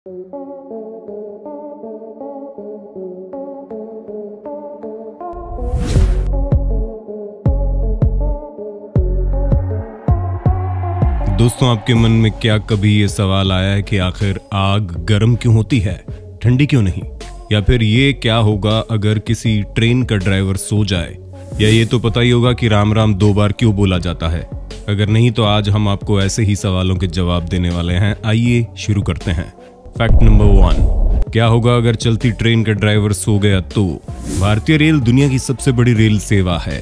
दोस्तों, आपके मन में क्या कभी ये सवाल आया है कि आखिर आग गर्म क्यों होती है, ठंडी क्यों नहीं? या फिर ये क्या होगा अगर किसी ट्रेन का ड्राइवर सो जाए? या ये तो पता ही होगा कि राम राम 2 बार क्यों बोला जाता है। अगर नहीं तो आज हम आपको ऐसे ही सवालों के जवाब देने वाले हैं। आइए शुरू करते हैं। फैक्ट नंबर 1, क्या होगा अगर चलती ट्रेन का ड्राइवर सो गया तो? भारतीय रेल दुनिया की सबसे बड़ी रेल सेवा है।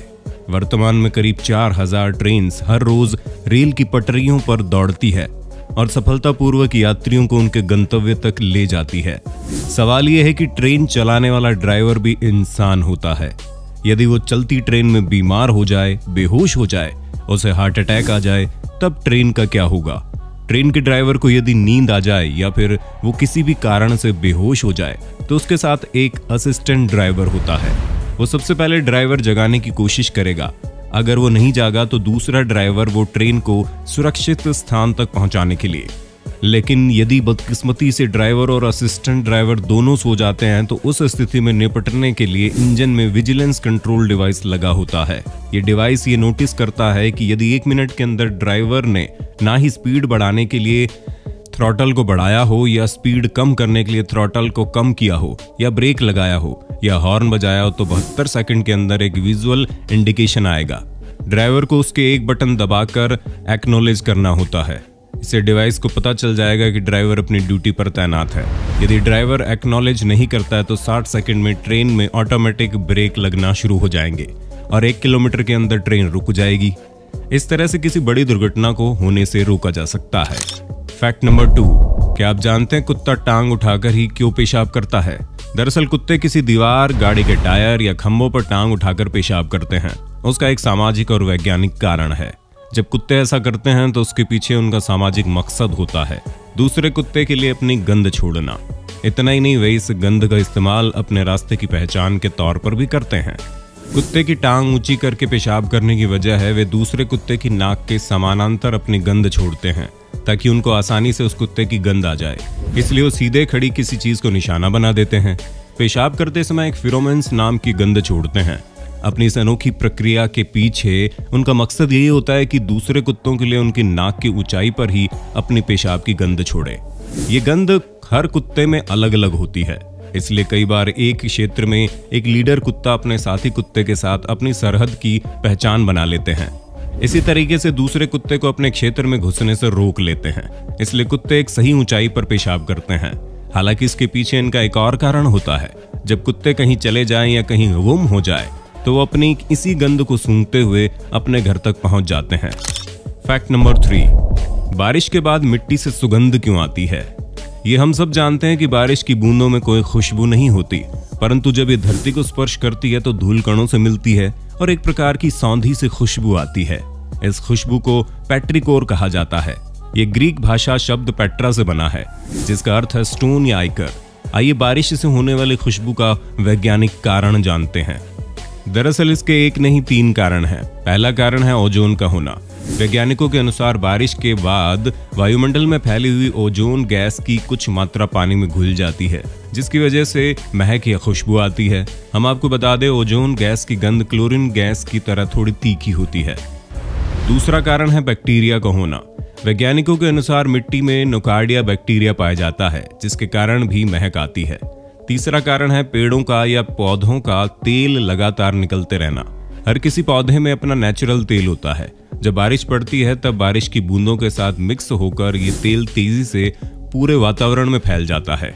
वर्तमान में करीब 4000 ट्रेन हर रोज रेल की पटरियों पर दौड़ती है और सफलतापूर्वक यात्रियों को उनके गंतव्य तक ले जाती है। सवाल यह है कि ट्रेन चलाने वाला ड्राइवर भी इंसान होता है। यदि वो चलती ट्रेन में बीमार हो जाए, बेहोश हो जाए, उसे हार्ट अटैक आ जाए, तब ट्रेन का क्या होगा? ट्रेन के ड्राइवर को यदि नींद आ जाए या फिर वो किसी भी कारण से बेहोश हो जाए तो उसके साथ एक असिस्टेंट ड्राइवर होता है। वो सबसे पहले ड्राइवर जगाने की कोशिश करेगा। अगर वो नहीं जागा तो दूसरा ड्राइवर वो ट्रेन को सुरक्षित स्थान तक पहुंचाने के लिए। लेकिन यदि बदकिस्मती से ड्राइवर और असिस्टेंट ड्राइवर दोनों सो जाते हैं तो उस स्थिति में निपटने के लिए इंजन में विजिलेंस कंट्रोल डिवाइस लगा होता है। ये डिवाइस ये नोटिस करता है कि यदि 1 मिनट के अंदर ड्राइवर ने ना ही स्पीड बढ़ाने के लिए थ्रॉटल को बढ़ाया हो, या स्पीड कम करने के लिए थ्रॉटल को कम किया हो, या ब्रेक लगाया हो, या हॉर्न बजाया हो, तो 72 सेकंड के अंदर एक विजुअल इंडिकेशन आएगा। ड्राइवर को उसके एक बटन दबाकर एक्नॉलेज करना होता है। इससे डिवाइस को पता चल जाएगा कि ड्राइवर अपनी ड्यूटी पर तैनात है। यदि ड्राइवर एक्नॉलेज नहीं करता है तो 60 सेकंड में ट्रेन में ऑटोमेटिक ब्रेक लगना शुरू हो जाएंगे और 1 किलोमीटर के अंदर ट्रेन रुक जाएगी। इस तरह से किसी बड़ी दुर्घटना को होने से रोका जा सकता है। फैक्ट नंबर 2, क्या आप जानते हैं कुत्ता टांग उठाकर ही क्यों पेशाब करता है? दरअसल कुत्ते किसी दीवार, गाड़ी के टायर या खंभों पर टांग उठाकर पेशाब करते हैं। उसका एक सामाजिक और वैज्ञानिक कारण है। जब कुत्ते ऐसा करते हैं तो उसके पीछे उनका सामाजिक मकसद होता है, दूसरे कुत्ते के लिए अपनी गंध छोड़ना। इतना ही नहीं, वे इस गंध का इस्तेमाल अपने रास्ते की पहचान के तौर पर भी करते हैं। कुत्ते की टांग ऊंची करके पेशाब करने की वजह है वे दूसरे कुत्ते की नाक के समानांतर अपनी गंध छोड़ते हैं ताकि उनको आसानी से उस कुत्ते की गंध आ जाए। इसलिए वो सीधे खड़ी किसी चीज को निशाना बना देते हैं। पेशाब करते समय एक फिरोमेंस नाम की गंध छोड़ते हैं। अपनी इस अनोखी प्रक्रिया के पीछे उनका मकसद यही होता है कि दूसरे कुत्तों के लिए उनकी नाक की ऊंचाई पर ही अपनी पेशाब की गंध छोड़े। ये गंध हर कुत्ते में अलग अलग होती है, इसलिए कई बार एक क्षेत्र में एक लीडर कुत्ता अपने साथी कुत्ते के साथ अपनी सरहद की पहचान बना लेते हैं। इसी तरीके से दूसरे कुत्ते को अपने क्षेत्र में घुसने से रोक लेते हैं। इसलिए कुत्ते एक सही ऊंचाई पर पेशाब करते हैं। हालांकि इसके पीछे इनका एक और कारण होता है। जब कुत्ते कहीं चले जाएं या कहीं गुम हो जाए तो वो अपनी इसी गंध को सूंघते हुए अपने घर तक पहुंच जाते हैं। फैक्ट नंबर 3, बारिश के बाद मिट्टी से सुगंध क्यों आती है? ये हम सब जानते हैं कि बारिश की बूंदों में कोई खुशबू नहीं होती, परंतु जब ये धरती को स्पर्श करती है तो धूल कणों से मिलती है और एक प्रकार की सौंधी से खुशबू आती है। इस खुशबू को पेट्रिकोर कहा जाता है। ये ग्रीक भाषा शब्द पेट्रा से बना है, जिसका अर्थ है स्टोन या आइकर। आइए बारिश से होने वाली खुशबू का वैज्ञानिक कारण जानते हैं। दरअसल इसके एक नहीं 3 कारण हैं। पहला कारण है ओजोन का होना। वैज्ञानिकों के अनुसार बारिश के बाद वायुमंडल में फैली हुई ओजोन गैस की कुछ मात्रा पानी में घुल जाती है, जिसकी वजह से महक या खुशबू आती है। हम आपको बता दें, ओजोन गैस की गंध क्लोरीन गैस की तरह थोड़ी तीखी होती है। दूसरा कारण है बैक्टीरिया का होना। वैज्ञानिकों के अनुसार मिट्टी में नोकार्डिया बैक्टीरिया पाया जाता है, जिसके कारण भी महक आती है। तीसरा कारण है पेड़ों का या पौधों का तेल लगातार निकलते रहना। हर किसी पौधे में अपना नेचुरल तेल होता है। जब बारिश पड़ती है तब बारिश की बूंदों के साथ मिक्स होकर ये तेल तेजी से पूरे वातावरण में फैल जाता है।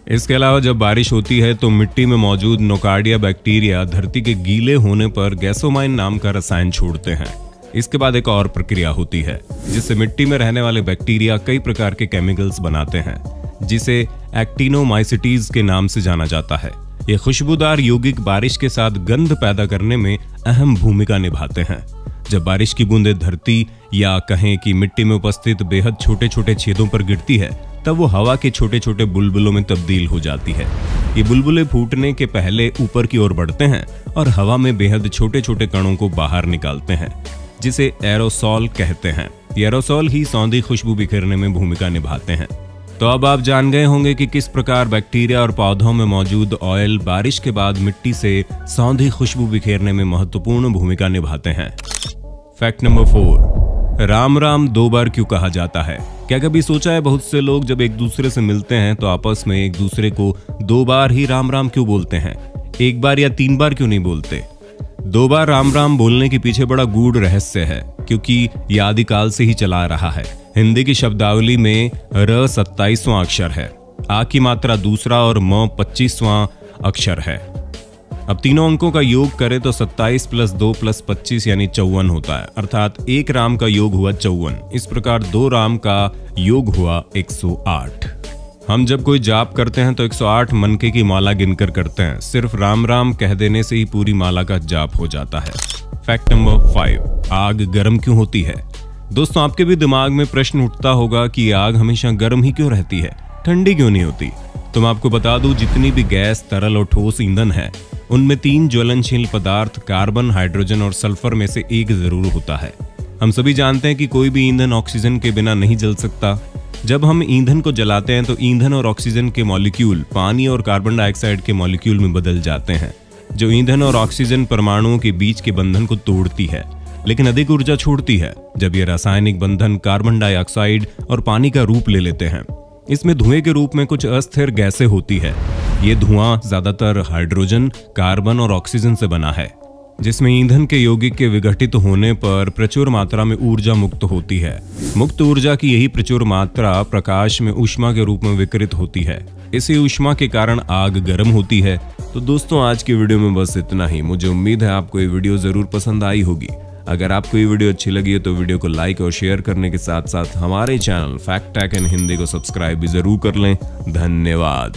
इसके अलावा जब बारिश होती है तो मिट्टी में मौजूद नोकार्डिया बैक्टीरिया धरती के गीले होने पर गैसोमाइन नाम का रसायन छोड़ते हैं। इसके बाद एक और प्रक्रिया होती है जिससे मिट्टी में रहने वाले बैक्टीरिया कई प्रकार के केमिकल्स बनाते हैं, जिसे एक्टिनोमाइसिटीज के नाम से जाना जाता है। ये खुशबूदार यौगिक बारिश के साथ गंध पैदा करने में अहम भूमिका निभाते हैं। जब बारिश की बूंदें धरती या कहें कि मिट्टी में उपस्थित बेहद छोटे छोटे छेदों पर गिरती है, तब वो हवा के छोटे छोटे बुलबुलों में तब्दील हो जाती है। ये बुलबुले फूटने के पहले ऊपर की ओर बढ़ते हैं और हवा में बेहद छोटे छोटे कणों को बाहर निकालते हैं, जिसे एरोसॉल कहते हैं। ये एरोसॉल ही सौंधी खुशबू बिखेरने में भूमिका निभाते हैं। तो अब आप जान गए होंगे कि किस प्रकार बैक्टीरिया और पौधों में मौजूद ऑयल बारिश के बाद मिट्टी से सौंधी खुशबू बिखेरने में महत्वपूर्ण भूमिका निभाते हैं। फैक्ट नंबर 4, राम राम 2 बार क्यों कहा जाता है? क्या कभी सोचा है बहुत से लोग जब एक दूसरे से मिलते हैं तो आपस में एक दूसरे को 2 बार ही राम राम क्यों बोलते हैं? 1 बार या 3 बार क्यों नहीं बोलते? 2 बार राम राम बोलने के पीछे बड़ा गूढ़ रहस्य है, क्योंकि यह आदिकाल से ही चला आ रहा है। हिंदी की शब्दावली में र 27वां अक्षर है, आ की मात्रा दूसरा और म 25वां अक्षर है। अब तीनों अंकों का योग करें तो 27 + 2 + 25 यानी 54 होता है, अर्थात 1 राम का योग हुआ 54। इस प्रकार 2 राम का योग हुआ 108। हम जब कोई जाप करते हैं तो 108 मनके की माला गिनकर करते हैं। सिर्फ राम राम कह देने से ही पूरी माला का जाप हो जाता है। फैक्ट नंबर 5, आग गर्म क्यों होती है? दोस्तों, आपके भी दिमाग में प्रश्न उठता होगा कि आग हमेशा गर्म ही क्यों रहती है, ठंडी क्यों नहीं होती? तो मैं आपको बता दूं, जितनी भी गैस, तरल और ठोस ईंधन है उनमें 3 ज्वलनशील पदार्थ कार्बन, हाइड्रोजन और सल्फर में से एक जरूर होता है। हम सभी जानते हैं कि कोई भी ईंधन ऑक्सीजन के बिना नहीं जल सकता। जब हम ईंधन को जलाते हैं तो ईंधन और ऑक्सीजन के मॉलिक्यूल पानी और कार्बन डाइऑक्साइड के मॉलिक्यूल में बदल जाते हैं, जो ईंधन और ऑक्सीजन परमाणुओं के बीच के बंधन को तोड़ती है, लेकिन अधिक ऊर्जा छोड़ती है जब ये रासायनिक बंधन कार्बन डाइऑक्साइड और पानी का रूप ले लेते हैं। इसमें धुएं के रूप में कुछ अस्थिर गैसें होती है। ये धुआं ज्यादातर हाइड्रोजन, कार्बन और ऑक्सीजन से बना है, जिसमें ईंधन के यौगिक के विघटित होने पर प्रचुर मात्रा में ऊर्जा मुक्त होती है। मुक्त ऊर्जा की यही प्रचुर मात्रा प्रकाश में ऊष्मा के रूप में विकिरित होती है। इसी ऊष्मा के कारण आग गर्म होती है। तो दोस्तों, आज की वीडियो में बस इतना ही। मुझे उम्मीद है आपको ये वीडियो जरूर पसंद आई होगी। अगर आपको ये वीडियो अच्छी लगी है तो वीडियो को लाइक और शेयर करने के साथ साथ हमारे चैनल फैक्ट टेक इन हिंदी को सब्सक्राइब भी जरूर कर लें। धन्यवाद।